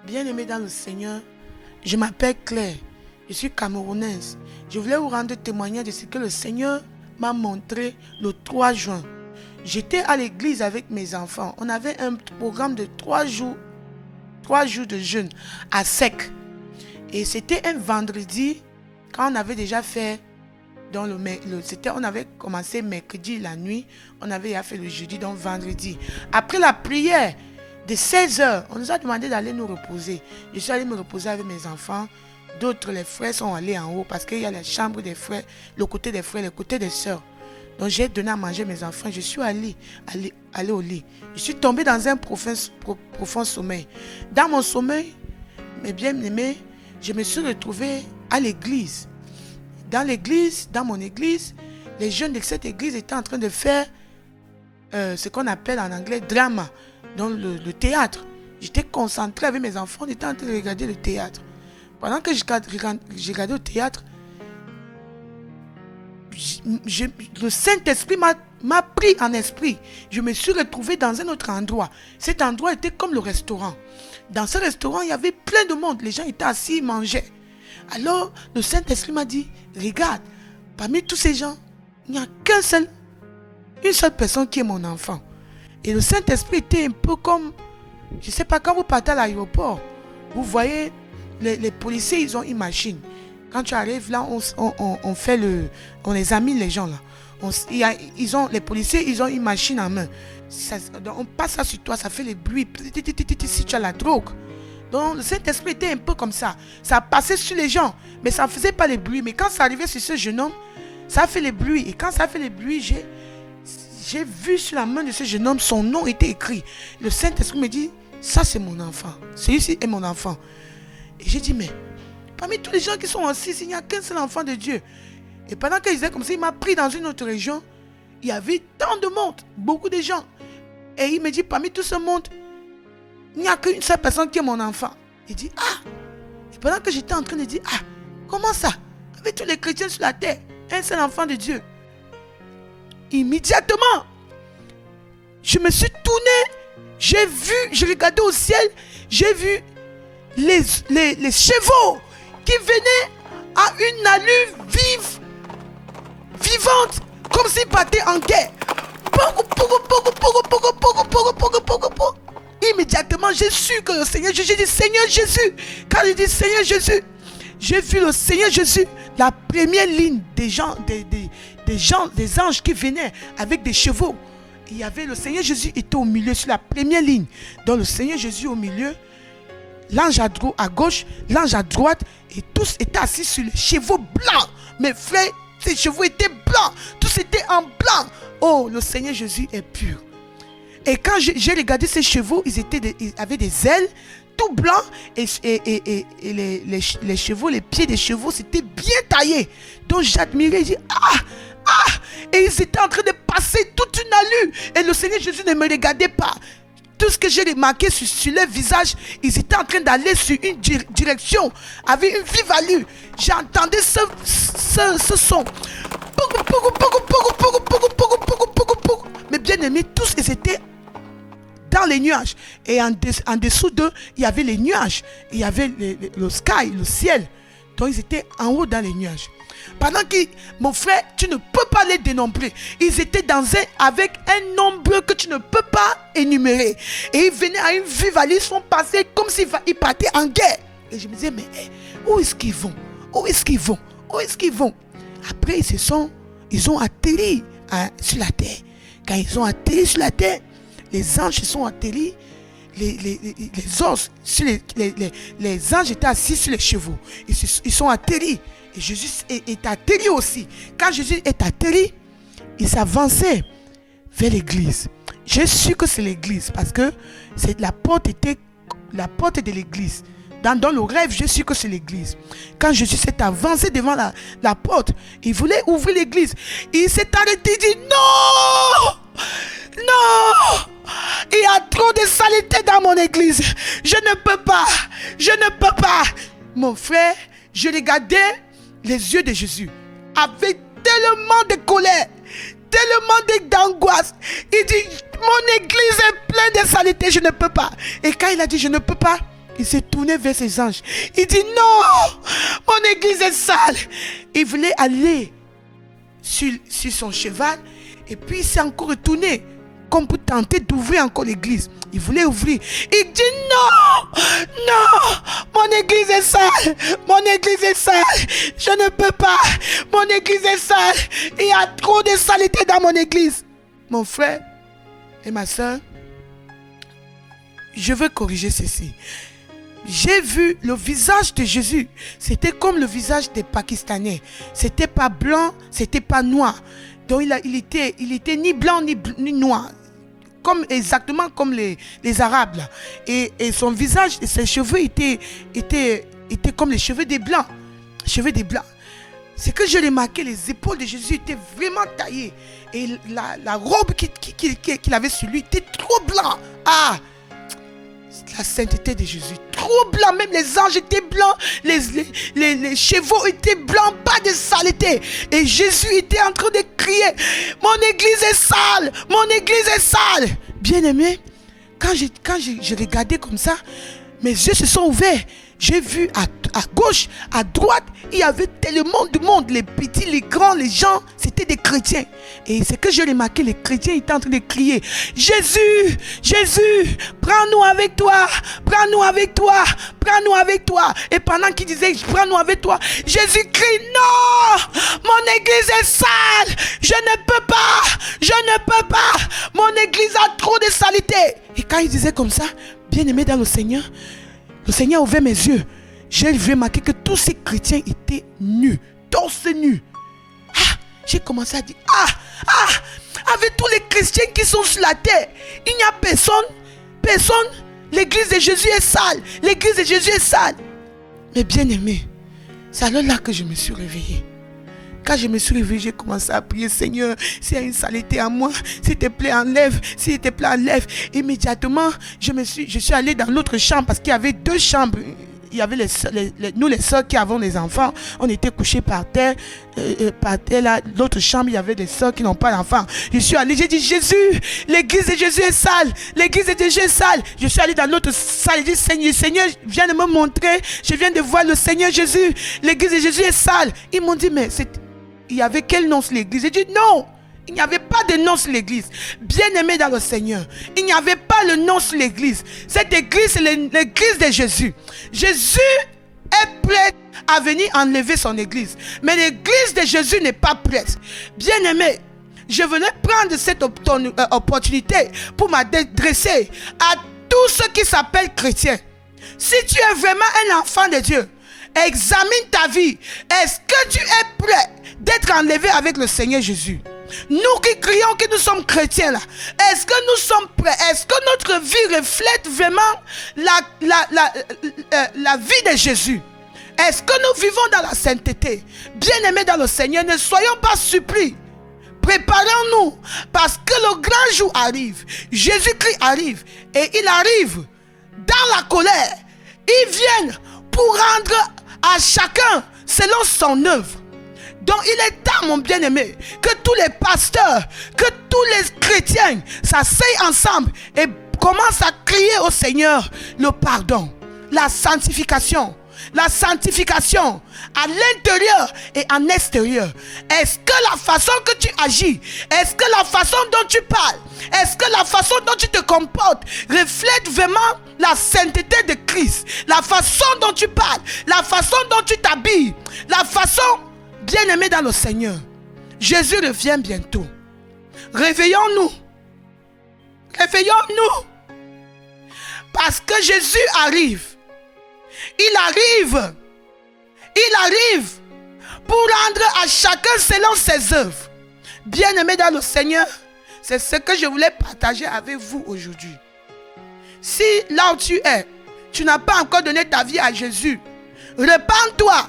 Bien-aimés dans le Seigneur, je m'appelle Claire, je suis camerounaise. Je voulais vous rendre témoignage de ce que le Seigneur m'a montré le 3 juin. J'étais à l'église avec mes enfants. On avait un programme de 3 jours de jeûne à sec. Et c'était un vendredi, quand on avait déjà fait, on avait commencé mercredi la nuit, on avait déjà fait le jeudi, donc vendredi. Après la prière de 16h, on nous a demandé d'aller nous reposer. Je suis allé me reposer avec mes enfants. D'autres, les frères sont allés en haut parce qu'il y a la chambre des frères, le côté des frères, le côté des sœurs. Donc j'ai donné à manger mes enfants. Je suis allé au lit. Je suis tombé dans un profond sommeil. Dans mon sommeil, mes bien-aimés, je me suis retrouvé à l'église. Dans mon église, les jeunes de cette église étaient en train de faire ce qu'on appelle en anglais drama, donc le théâtre. J'étais concentré avec mes enfants, on était en train de regarder le théâtre. Pendant que j'ai regardé le théâtre, le Saint-Esprit m'a pris en esprit. Je me suis retrouvé dans un autre endroit. Cet endroit était comme le restaurant. Dans ce restaurant, il y avait plein de monde. Les gens étaient assis, ils mangeaient. Alors, le Saint-Esprit m'a dit, regarde, parmi tous ces gens, il n'y a une seule personne qui est mon enfant. Et le Saint-Esprit était un peu comme, je ne sais pas, quand vous partez à l'aéroport, vous voyez, les policiers, ils ont une machine. Quand tu arrives là, on examine les gens là. Les policiers, ils ont une machine en main. On passe ça sur toi, ça fait le bruit. Si tu as la drogue. Donc le Saint-Esprit était un peu comme ça. Ça passait sur les gens, mais ça ne faisait pas le bruit. Mais quand ça arrivait sur ce jeune homme, ça a fait le bruit. Et quand ça a fait le bruit, j'ai vu sur la main de ce jeune homme, son nom était écrit. Le Saint-Esprit me dit, ça c'est mon enfant. Celui-ci est mon enfant. Et j'ai dit, mais parmi tous les gens qui sont assis, il n'y a qu'un seul enfant de Dieu. Et pendant qu'il disait comme ça, il m'a pris dans une autre région. Il y avait tant de monde, beaucoup de gens. Et il me dit, parmi tout ce monde, il n'y a qu'une seule personne qui est mon enfant. Il dit, ah. Et pendant que j'étais en train de dire, ah, comment ça? Avec tous les chrétiens sur la terre, un seul enfant de Dieu. Immédiatement, je me suis tourné, j'ai regardé au ciel, j'ai vu les chevaux qui venaient à une allure vivante, comme s'ils partaient en guerre. Immédiatement, j'ai su que le Seigneur Jésus, j'ai dit Seigneur Jésus. Quand il dit Seigneur Jésus, j'ai vu le Seigneur Jésus, la première ligne des anges qui venaient avec des chevaux. Il y avait le Seigneur Jésus était au milieu sur la première ligne. Donc le Seigneur Jésus au milieu, l'ange à gauche, l'ange à droite, et tous étaient assis sur les chevaux blancs. Mes frères, ces chevaux étaient blancs, tous étaient en blanc. Oh, le Seigneur Jésus est pur. Et quand j'ai regardé ces chevaux, ils avaient des ailes tout blancs, et les chevaux, les pieds des chevaux, c'était bien taillé. Donc j'admirais, je dis et ils étaient en train de passer toute une allure, et le Seigneur Jésus ne me regardait pas. Tout ce que j'ai remarqué sur leur visage, ils étaient en train d'aller sur une direction avec une vive allure. J'entendais ce son. Mais bien aimés, tous ils étaient dans les nuages. Et en dessous d'eux, il y avait les nuages. Il y avait le sky, le ciel. Donc ils étaient en haut dans les nuages. Pendant que, mon frère, tu ne peux pas les dénombrer. Ils étaient avec un nombre que tu ne peux pas énumérer. Et ils venaient à une vive allure, ils sont passés comme s'ils partaient en guerre. Et je me disais, mais où est-ce qu'ils vont? Où est-ce qu'ils vont? Où est-ce qu'ils vont? Après, ils ont atterri sur la terre. Quand ils ont atterri sur la terre, les anges sont atterris. Les anges étaient assis sur les chevaux. Ils sont atterris. Et Jésus est atterri aussi. Quand Jésus est atterri, il s'avançait vers l'église. J'ai su que c'est l'église parce que la porte de l'église. Dans le rêve, j'ai su que c'est l'église. Quand Jésus s'est avancé devant la porte, il voulait ouvrir l'église. Il s'est arrêté, il dit non! Non! Il y a trop de saleté dans mon église. Je ne peux pas. Je ne peux pas. Mon frère, je regardais les yeux de Jésus avec tellement de colère, tellement d'angoisse. Il dit, mon église est pleine de saleté, je ne peux pas. Et quand il a dit, je ne peux pas, Il s'est tourné vers ses anges. Il dit non, mon église est sale. Il voulait aller sur son cheval et puis il s'est encore retourné comme pour tenter d'ouvrir encore l'église. Il voulait ouvrir. Il dit non, non, mon église est sale, mon église est sale, je ne peux pas, mon église est sale, il y a trop de saleté dans mon église. Mon frère et ma soeur, je veux corriger ceci. J'ai vu le visage de Jésus. C'était comme le visage des Pakistanais. C'était pas blanc, c'était pas noir. Donc il était ni blanc ni noir. Exactement comme les Arabes là. Et son visage, ses cheveux étaient comme les cheveux des blancs. Cheveux des blancs. C'est que je remarqué, les épaules de Jésus étaient vraiment taillées. Et la robe qu'il avait sur lui était trop blanc. Ah! La sainteté de Jésus, trop blanc, même les anges étaient blancs, les chevaux étaient blancs, pas de saleté. Et Jésus était en train de crier, mon église est sale, mon église est sale. Bien aimé, quand j'ai regardé comme ça, mes yeux se sont ouverts. J'ai vu à gauche, à droite, il y avait tellement de monde, les petits, les grands, les gens, c'était des chrétiens. Et c'est que j'ai remarqué, les chrétiens étaient en train de crier, Jésus, Jésus, prends-nous avec toi, prends-nous avec toi, prends-nous avec toi. Et pendant qu'ils disaient, prends-nous avec toi, Jésus crie, non, mon église est sale, je ne peux pas, mon église a trop de saleté. Et quand il disait comme ça, bien aimé dans le Seigneur a ouvert mes yeux. J'ai remarqué que tous ces chrétiens étaient nus, torse nu. J'ai commencé à dire, avec tous les chrétiens qui sont sur la terre, il n'y a personne. L'église de Jésus est sale. L'église de Jésus est sale. Mais bien aimé, c'est alors là que je me suis réveillé. Quand je me suis réveillé, j'ai commencé à prier, Seigneur, s'il y a une saleté à moi, s'il te plaît, enlève, s'il te plaît, enlève. Immédiatement, je suis allé dans l'autre chambre parce qu'il y avait 2 chambres. Il y avait nous les soeurs qui avons les enfants, on était couchés par terre là, l'autre chambre, il y avait des soeurs qui n'ont pas d'enfants. Je suis allé, j'ai dit, Jésus, l'église de Jésus est sale, l'église de Jésus est sale. Je suis allé dans l'autre salle, j'ai dit, Seigneur, viens de me montrer, je viens de voir le Seigneur Jésus, l'église de Jésus est sale. Ils m'ont dit, mais il y avait quel nom sur l'église? J'ai dit, non, il n'y avait pas de nom sur l'église. Bien aimé dans le Seigneur, il n'y avait pas le nom sur l'église. Cette église, c'est l'église de Jésus. Jésus est prêt à venir enlever son église. Mais l'église de Jésus n'est pas prête. Bien aimé, je voulais prendre cette opportunité pour m'adresser à tous ceux qui s'appellent chrétiens. Si tu es vraiment un enfant de Dieu, examine ta vie. Est-ce que tu es prêt d'être enlevé avec le Seigneur Jésus? Nous qui crions que nous sommes chrétiens là, est-ce que nous sommes prêts? Est-ce que notre vie reflète vraiment la vie de Jésus? Est-ce que nous vivons dans la sainteté? Bien-aimés dans le Seigneur, ne soyons pas surpris. Préparons-nous parce que le grand jour arrive. Jésus-Christ arrive et il arrive dans la colère. Il vient pour rendre à chacun selon son œuvre. Donc il est temps, mon bien-aimé, que tous les pasteurs, que tous les chrétiens s'asseyent ensemble et commencent à crier au Seigneur le pardon, la sanctification à l'intérieur et en extérieur. Est-ce que la façon que tu agis, est-ce que la façon dont tu parles, est-ce que la façon dont tu te comportes reflète vraiment la sainteté de Christ? La façon dont tu parles, la façon dont tu t'habilles, la façon, bien-aimé dans le Seigneur, Jésus revient bientôt. Réveillons-nous. Réveillons-nous. Parce que Jésus arrive. Il arrive pour rendre à chacun selon ses œuvres. Bien-aimé dans le Seigneur, c'est ce que je voulais partager avec vous aujourd'hui. Si là où tu es, tu n'as pas encore donné ta vie à Jésus, repens-toi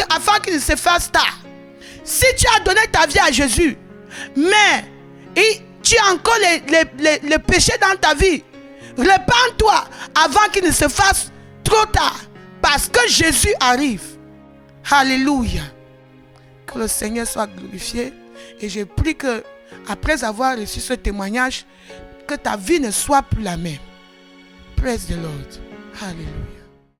afin qu'il ne se fasse tard. Si tu as donné ta vie à Jésus, mais tu as encore les péchés dans ta vie, repens-toi avant qu'il ne se fasse trop tard, parce que Jésus arrive. Alléluia. Que le Seigneur soit glorifié. Et je prie que, après avoir reçu ce témoignage, que ta vie ne soit plus la même. Praise the Lord. Alléluia.